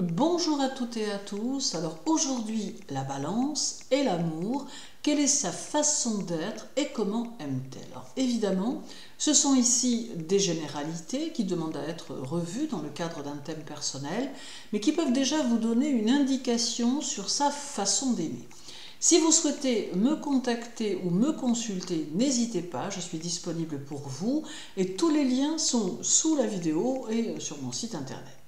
Bonjour à toutes et à tous. Alors aujourd'hui, la balance et l'amour, quelle est sa façon d'être et comment aime-t-elle? Alors évidemment, ce sont ici des généralités qui demandent à être revues dans le cadre d'un thème personnel, mais qui peuvent déjà vous donner une indication sur sa façon d'aimer. Si vous souhaitez me contacter ou me consulter, n'hésitez pas, je suis disponible pour vous et tous les liens sont sous la vidéo et sur mon site internet.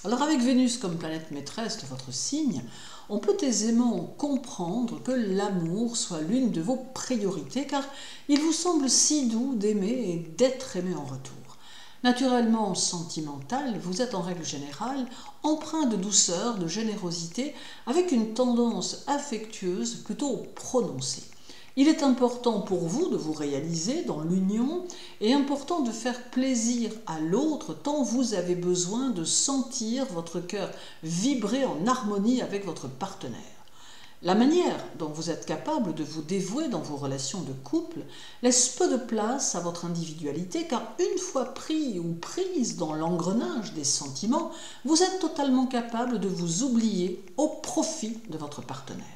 Alors avec Vénus comme planète maîtresse de votre signe, on peut aisément comprendre que l'amour soit l'une de vos priorités car il vous semble si doux d'aimer et d'être aimé en retour. Naturellement sentimental, vous êtes en règle générale empreint de douceur, de générosité, avec une tendance affectueuse plutôt prononcée. Il est important pour vous de vous réaliser dans l'union et important de faire plaisir à l'autre tant vous avez besoin de sentir votre cœur vibrer en harmonie avec votre partenaire. La manière dont vous êtes capable de vous dévouer dans vos relations de couple laisse peu de place à votre individualité car une fois pris ou prise dans l'engrenage des sentiments, vous êtes totalement capable de vous oublier au profit de votre partenaire.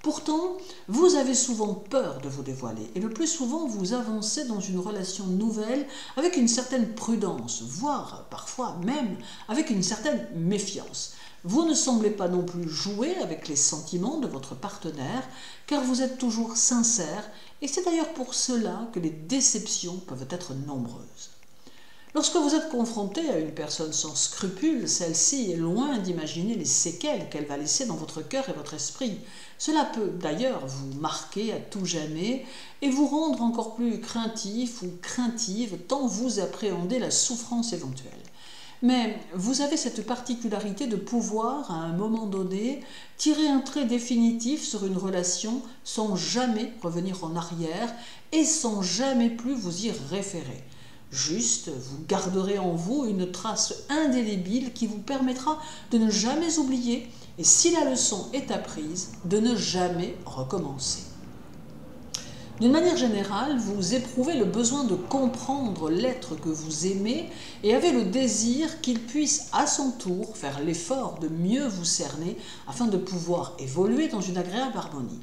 Pourtant, vous avez souvent peur de vous dévoiler et le plus souvent vous avancez dans une relation nouvelle avec une certaine prudence, voire parfois même avec une certaine méfiance. Vous ne semblez pas non plus jouer avec les sentiments de votre partenaire car vous êtes toujours sincère et c'est d'ailleurs pour cela que les déceptions peuvent être nombreuses. Lorsque vous êtes confronté à une personne sans scrupules, celle-ci est loin d'imaginer les séquelles qu'elle va laisser dans votre cœur et votre esprit. Cela peut d'ailleurs vous marquer à tout jamais et vous rendre encore plus craintif ou craintive tant vous appréhendez la souffrance éventuelle. Mais vous avez cette particularité de pouvoir, à un moment donné, tirer un trait définitif sur une relation sans jamais revenir en arrière et sans jamais plus vous y référer. Juste, vous garderez en vous une trace indélébile qui vous permettra de ne jamais oublier et si la leçon est apprise, de ne jamais recommencer. D'une manière générale, vous éprouvez le besoin de comprendre l'être que vous aimez et avez le désir qu'il puisse à son tour faire l'effort de mieux vous cerner afin de pouvoir évoluer dans une agréable harmonie.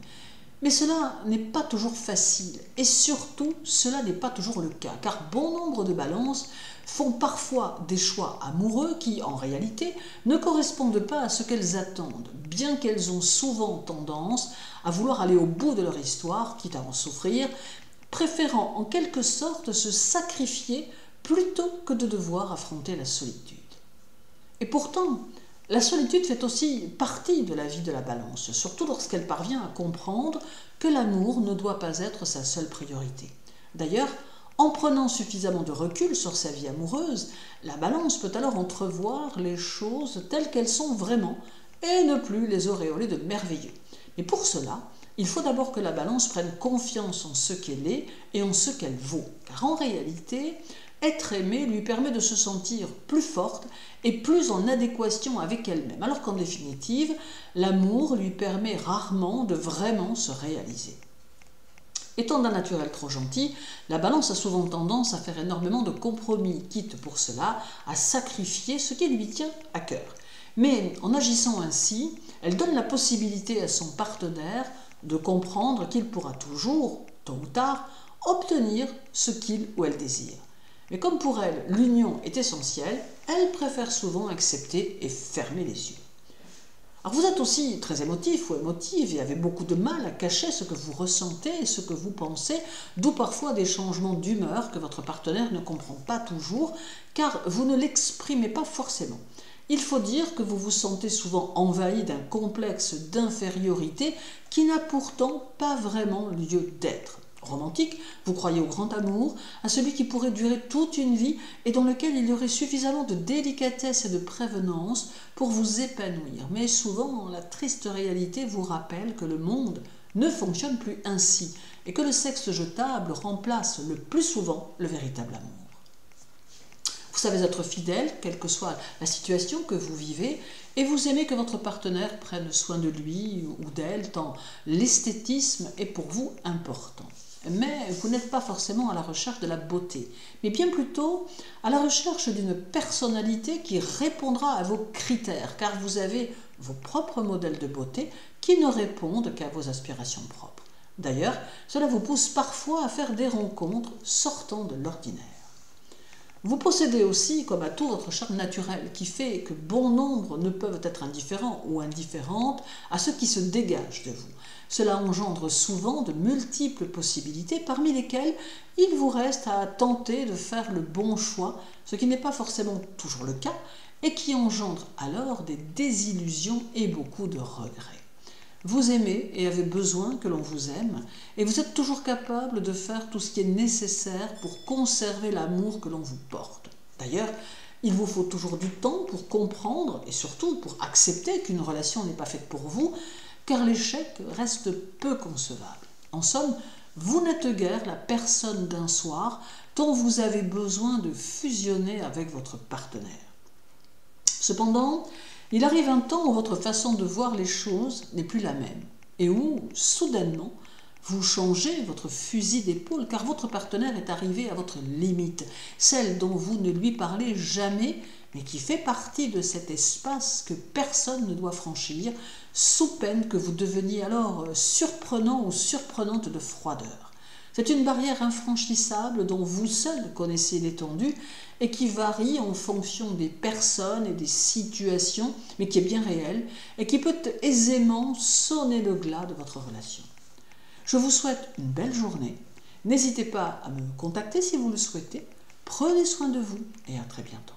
Mais cela n'est pas toujours facile et surtout cela n'est pas toujours le cas car bon nombre de balances font parfois des choix amoureux qui en réalité ne correspondent pas à ce qu'elles attendent, bien qu'elles ont souvent tendance à vouloir aller au bout de leur histoire, quitte à en souffrir, préférant en quelque sorte se sacrifier plutôt que de devoir affronter la solitude. Et pourtant, la solitude fait aussi partie de la vie de la balance, surtout lorsqu'elle parvient à comprendre que l'amour ne doit pas être sa seule priorité. D'ailleurs, en prenant suffisamment de recul sur sa vie amoureuse, la balance peut alors entrevoir les choses telles qu'elles sont vraiment et ne plus les auréoler de merveilleux. Mais pour cela, il faut d'abord que la balance prenne confiance en ce qu'elle est et en ce qu'elle vaut. Car en réalité, être aimée lui permet de se sentir plus forte et plus en adéquation avec elle-même, alors qu'en définitive, l'amour lui permet rarement de vraiment se réaliser. Étant d'un naturel trop gentil, la balance a souvent tendance à faire énormément de compromis, quitte pour cela à sacrifier ce qui lui tient à cœur. Mais en agissant ainsi, elle donne la possibilité à son partenaire de comprendre qu'il pourra toujours, tôt ou tard, obtenir ce qu'il ou elle désire. Mais comme pour elle, l'union est essentielle, elle préfère souvent accepter et fermer les yeux. Alors vous êtes aussi très émotif ou émotive et avez beaucoup de mal à cacher ce que vous ressentez et ce que vous pensez, d'où parfois des changements d'humeur que votre partenaire ne comprend pas toujours, car vous ne l'exprimez pas forcément. Il faut dire que vous vous sentez souvent envahi d'un complexe d'infériorité qui n'a pourtant pas vraiment lieu d'être. Romantique, vous croyez au grand amour, à celui qui pourrait durer toute une vie et dans lequel il y aurait suffisamment de délicatesse et de prévenance pour vous épanouir. Mais souvent, la triste réalité vous rappelle que le monde ne fonctionne plus ainsi et que le sexe jetable remplace le plus souvent le véritable amour. Vous savez être fidèle, quelle que soit la situation que vous vivez, et vous aimez que votre partenaire prenne soin de lui ou d'elle, tant l'esthétisme est pour vous important. mais vous n'êtes pas forcément à la recherche de la beauté, mais bien plutôt à la recherche d'une personnalité qui répondra à vos critères, car vous avez vos propres modèles de beauté qui ne répondent qu'à vos aspirations propres. D'ailleurs, cela vous pousse parfois à faire des rencontres sortant de l'ordinaire. Vous possédez aussi, comme atout, votre charme naturel qui fait que bon nombre ne peuvent être indifférents ou indifférentes à ce qui se dégage de vous. Cela engendre souvent de multiples possibilités, parmi lesquelles il vous reste à tenter de faire le bon choix, ce qui n'est pas forcément toujours le cas, et qui engendre alors des désillusions et beaucoup de regrets. Vous aimez et avez besoin que l'on vous aime, et vous êtes toujours capable de faire tout ce qui est nécessaire pour conserver l'amour que l'on vous porte. D'ailleurs, il vous faut toujours du temps pour comprendre et surtout pour accepter qu'une relation n'est pas faite pour vous, car l'échec reste peu concevable. En somme, vous n'êtes guère la personne d'un soir dont vous avez besoin de fusionner avec votre partenaire. Cependant, il arrive un temps où votre façon de voir les choses n'est plus la même et où, soudainement, vous changez votre fusil d'épaule car votre partenaire est arrivé à votre limite, celle dont vous ne lui parlez jamais mais qui fait partie de cet espace que personne ne doit franchir, sous peine que vous deveniez alors surprenant ou surprenante de froideur. C'est une barrière infranchissable dont vous seul connaissez l'étendue et qui varie en fonction des personnes et des situations, mais qui est bien réelle et qui peut aisément sonner le glas de votre relation. Je vous souhaite une belle journée. N'hésitez pas à me contacter si vous le souhaitez. Prenez soin de vous et à très bientôt.